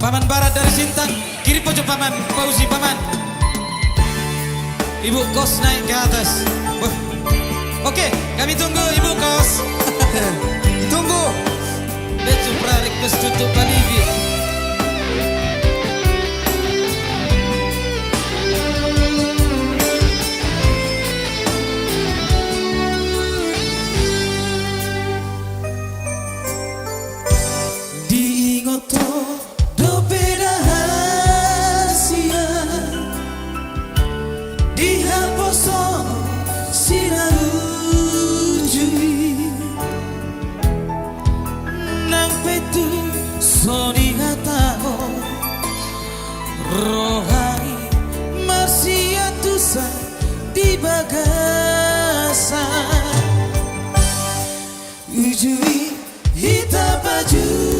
Paman Barat dari Sintang, kiri pojok paman, Pausi paman. Ibu kos naik ke atas. Oke, kami tunggu ibu kos. Ditunggu. Betul request tutup Baligi. Diingoto dopeda hasia dihaposo sinarujui nang petu soni hatao rohai marsia tusa di bagasa ujui hita baju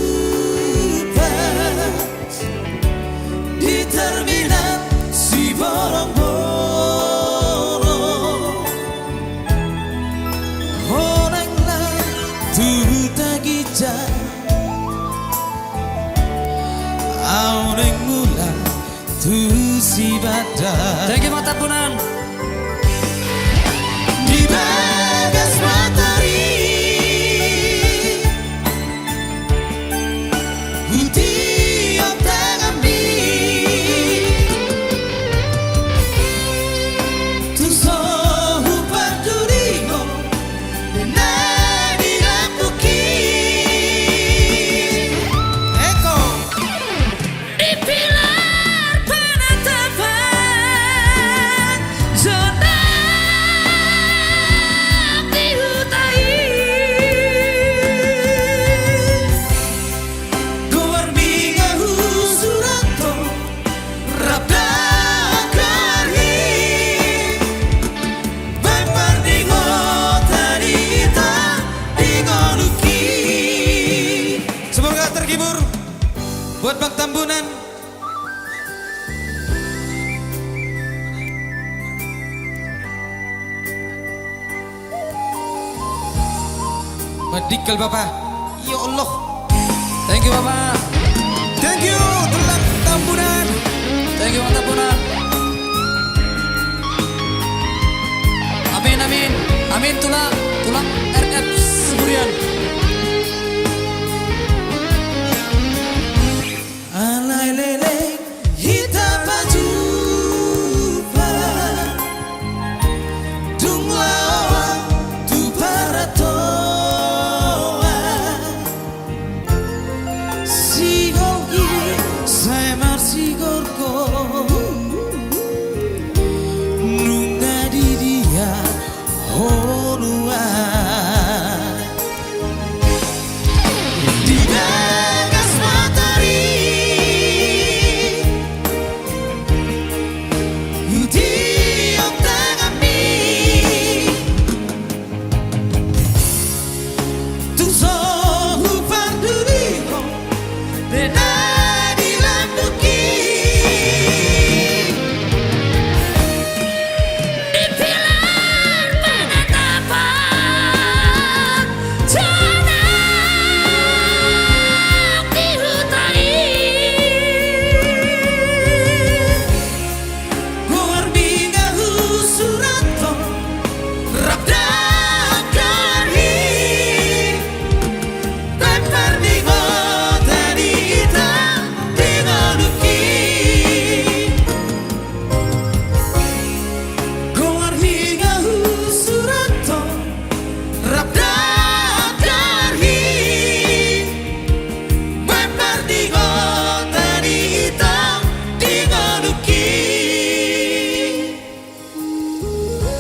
di terminal si borong-borong oranglah tuh tagija aureng mula tuh si badan. Thank you Mata Punan. Di bagas matahari buat Bang Tambunan. Medikal Bapak. Ya Allah. Thank you Bapak. Thank you Tulang Tambunan. Thank you Bang Tambunan. Amin amin. Amin tulang RF Seburian. Alay lele hita baju pa dung lawa tu paratoa sigogi saya marsigorko nunga di dia honua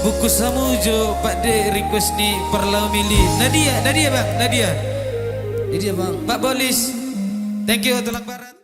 Buku Samujo Pak D request ni Perlau Mili. Nadia bang, Nadia bang. Ini dia Bang. Pak Bolis. Thank you Tulang Barat.